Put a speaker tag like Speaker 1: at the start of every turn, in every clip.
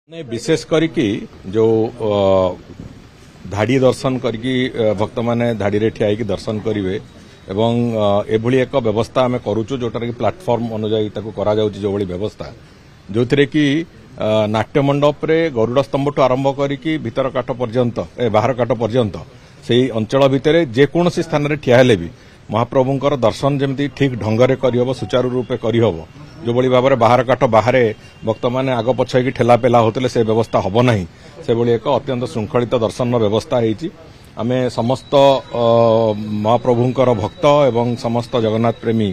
Speaker 1: विशेष करके जो धाड़ी दर्शन करके भक्त माने धाड़ी रे ठिया दर्शन करेंगे एवं एभली एक व्यवस्था आम करुचु जोटार कि प्लाटफर्म अनुजाई करा जाउची जो भली व्यवस्था जो थे कि नाट्य मंडप रे गरुड़ स्तंभ ठू आरंभ करके भीतर काठ पर्यंत बाहर काठ पर्यंत से अंचल भितर जेकोसी स्थान रे ठिया हेले भी महाप्रभुंकर दर्शन जमती ठीक ढंगरे करहब सुचारू रूपे करहब जो भली भाव बाहर काठ बाहर भक्त मैंने आग पछ की ठेला पेला होते से व्यवस्था हम ना से भली एक अत्यंत श्रृंखलित दर्शन व्यवस्था होती आम समस्त महाप्रभुंकर भक्त एवं समस्त जगन्नाथ प्रेमी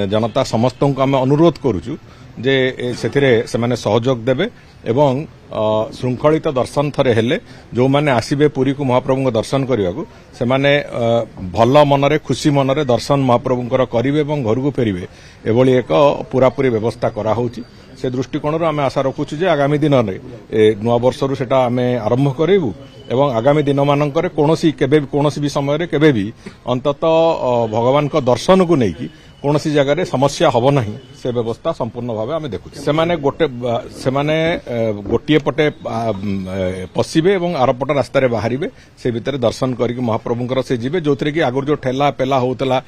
Speaker 1: जनता समस्त को आम अनुरोध करुचु जे से माने सहयोग देबे एवं श्रृंखलित दर्शन थरे हेले जो माने आसीबे पुरी को महाप्रभु को दर्शन करने को से माने भल मनरे खुशी मनरे दर्शन महाप्रभुंकर करिवे एवं घर को फेरिवे एभली एक पूरापूरी व्यवस्था करा होउची से दृष्टिकोण आम आशा रखुचु जे आगामी दिन में नुआ वर्षरू सेटा आम आरंभ करेबू एवं आगामी दिन मानकर कोनोसी भी समय केबे भी अंततः भगवान को दर्शन को लेकिन कौन सी जगह समस्या हम ना से व्यवस्था संपूर्ण भाव आम देखु से गोटे पटे पशिबे और आरपट रास्तार बाहर से भितर दर्शन करके महाप्रभुंकर से जीवे जो थे कि आगुरी जो ठेला पेला होता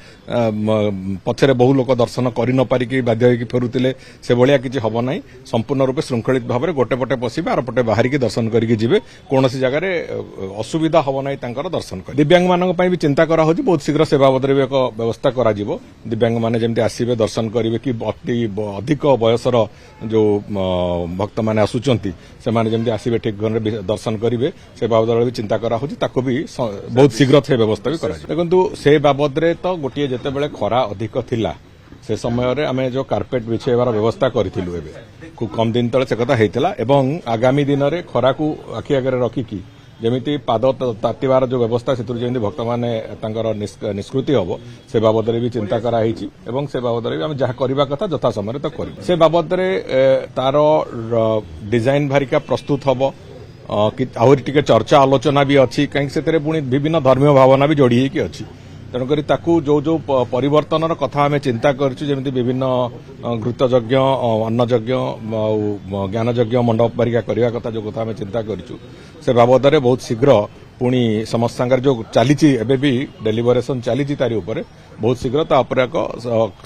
Speaker 1: पछरे बहु लोक दर्शन कर न पारिकी बाध्य होइकी फेरुतिले से भलिया किछि हम ना संपूर्ण रूपे श्रृंखलित भाव में गोटे पटे पशिबे आरपटे बाहर की दर्शन करके जीवे कौन सी जगह असुविधा हम ना दर्शन कर दिव्यांग मानक भी चिंता करा होछि बहुत शीघ्र से बाबद एक व्यवस्था करा जिवो दिव्यांग माने जमती आसीबे दर्शन करेंगे कि अधिक बयसर जो भक्त माने आसुचंती से माने जमती आसीबे ठीक घर दर्शन करेंगे से बाबद भी चिंता करा होछि ताको भी बहुत शीघ्र से व्यवस्था भी करा देखंतु से बाबद रे तो गोटे जेते बेले खरा अधिक थिला से समय रे आमे जो कार्पेट बिछेबार व्यवस्था करिथिलु एबे खूब कम दिन तले से कथा हेतिला एवं आगामी दिन रे खरा को आखि आगे रखिकी जमीती पाद तातिबार जो व्यवस्था से जमी भक्त मैंने निष्कृति हम से बाबद भी चिंता कराई एवं से बाबद भी आम जहाँ करवा कथा यथा समय तो कर से बाबद तार डिजाइन भारिका प्रस्तुत हम आहरी टिके चर्चा आलोचना भी अच्छी कहीं पुणी विभिन्न धर्मीय भावना भी जोड़ी होगी अच्छी तेणुक जो जो परिवर्तन कथा आम चिंता करमी विभिन्न घृतयज्ञ अन्नयज्ञ ज्ञानयज्ञ मंडप बारिका करने कथा जो कथा आम चिंता करूँ से बाबद बहुत शीघ्र पुणी समस्त सांगे जो चली भी डेलीवरेशन चली तारी उपर बहुत शीघ्र तापर एक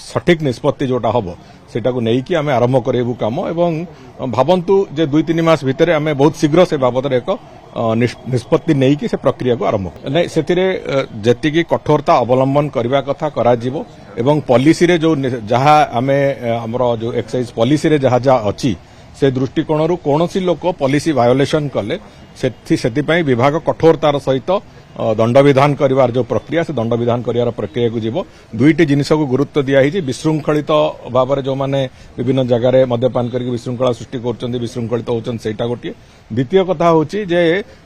Speaker 1: सठिक निष्पत्ति जोटा हम सेटा को नहीं कि आम आरंभ करेबू काम एवं भावंतु जे 2-3 मास भितर आम बहुत शीघ्र से बाबद एक निष्पत्ति नहीं कि से प्रक्रिया को आरंभ नहीं से जी कठोरता अवलंबन करने कथा करा जीवो एवं पॉलिसी रे जो जहाँ आम आमर जो एक्साइज पॉलिसी रे जहाँ जहाँ अच्छी से दृष्टिकोण कौन सी लोक पॉलिसी वायोलेशन कले से विभाग कठोरतार सहित दंड विधान करिवार जो प्रक्रिया से दंड विधान करिवार प्रक्रिया को जीव दुईटी जिनिस को गुरुत्व दिखाई विशृंखलित भाव में जो मैंने विभिन्न जगार मद्यपान करके विशृंखला सृष्टि कर विशृंखलित होचन सेटा गोटे द्वितीय कथा होची जे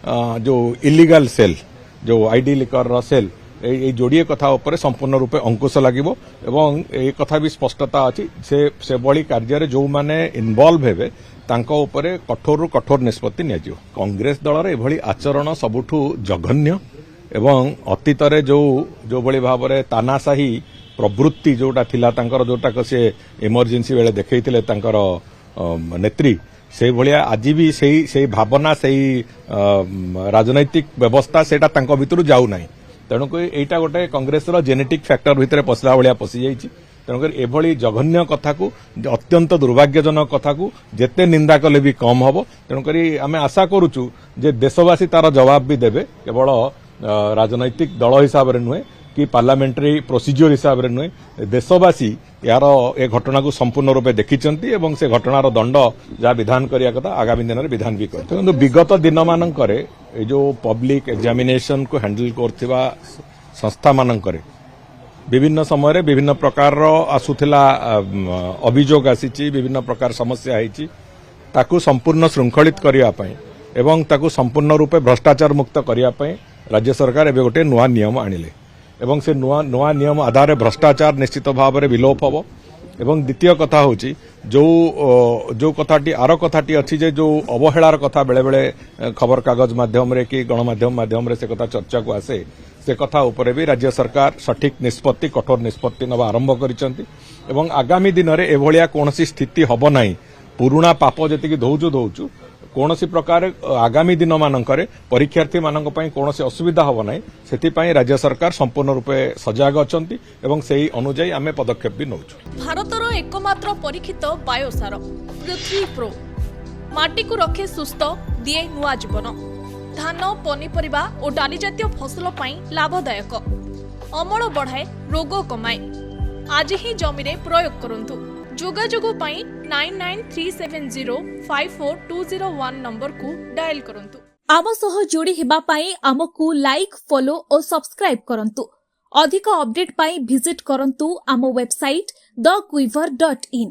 Speaker 1: जो इलीगल सेल जो आईडी लिकर सेल ये जोड़िए कथा उपर संपूर्ण रूपे अंकुश लगिबो एवं ए कथा भी स्पष्टता अच्छी से भली कार्य जो माने इनवॉल्व हेबे तांको उपरे कठोर कठोर निष्पत्ति नियाजियो कांग्रेस दल रे एभली आचरण सबुठु जघन्य एवं अतीत रे जो भली भाव में तानाशाही प्रवृत्ति जोटा थिला तांकर जोटा से इमरजेंसी बेले देखैथिले तांकर नेत्री से भलिया आज भी से भावना से राजनैतिक व्यवस्था सेटा तांको भितरु जाउ नाही तेणुक एटा गोटे कांग्रेस जेनेटिक फैक्टर भितर पशिला भाया पशि जाइए तेणुक एभली जघन्य कथा को अत्यंत दुर्भाग्यजनक कथा को जेते निंदा कले भी कम हम तेणुक आम आशा करुचु जे देशवासी तार जवाब भी देवे केवल राजनैतिक दल हिसाब से नुहे कि पार्लियामेंटारी प्रोसीजर हिसाब से नुहे देशवासी यार ए घटना को संपूर्ण रूपे देखिचंती एवं से घटनार दंड जहाँ विधान करिया कथा आगामी दिन में विधान भी कर विगत दिन मानकर जो पब्लिक एग्जामिनेशन को हैंडल करथिबा संस्था मानकर विभिन्न समय विभिन्न प्रकार आसुथिला अभियोग आसीची विभिन्न प्रकार समस्या आईची ताकू संपूर्ण श्रृंखलित करिया पई एवं ताकू संपूर्ण रूपे भ्रष्टाचार मुक्त करिया पई राज्य सरकार एबे गोटे नुआ नियम आनिले एवं से नुआ नियम आधार भ्रष्टाचार निश्चित भाव में विलोप हम एवं द्वितीय कथा होची जो कथाटी आर कथाटी अच्छी जे जो अवहेलार कथा बेले बेले खबर कागज माध्यम रे कि गणमाध्यम माध्यम रे से कथा चर्चा को आसे से कथा उपरे भी राज्य सरकार सठिक निष्पत्ति कठोर निष्पत्ति नवा आरंभ करिसंती एवं आगामी दिन में एभलिया कौन स्थिति हम ना पुराणा पाप जी दौचु କୌଣସି ପ୍ରକାର ଆଗାମୀ ଦିନ ମାନଙ୍କରେ ପରୀକ୍ଷାର୍ଥୀ ମାନଙ୍କ ପାଇଁ କୌଣସି ଅସୁବିଧା ହେବ ନାହିଁ ସେଥିପାଇଁ ରାଜ୍ୟ ସରକାର ସମ୍ପୂର୍ଣ୍ଣ ରୂପେ ସଜାଗ ଅଛନ୍ତି ଏବଂ ସେହି ଅନୁଯାୟୀ ଆମେ ପଦକ୍ଷେପ ବି ନେଉଛୁ।
Speaker 2: ଭାରତର एकमात्र परीक्षित बायोसार पृथ्वी प्रो माटी को रखे सुस्थ दिए नुआ जीवन धान पनीपरिबा और डाली जातीय फसल पाई लाभदायक अमल बढ़ाए रोग कमाए आज ही जमी रे प्रयोग करंतु जोगाजोग पाई 9937054201 नंबर को डायल करंतु।
Speaker 3: आम सह जोड़ी हेबा पाई आमकु लाइक फॉलो और सब्सक्राइब करंतु। अधिक अपडेट पाई विजिट करंतु आम वेबसाइट thequiver.in।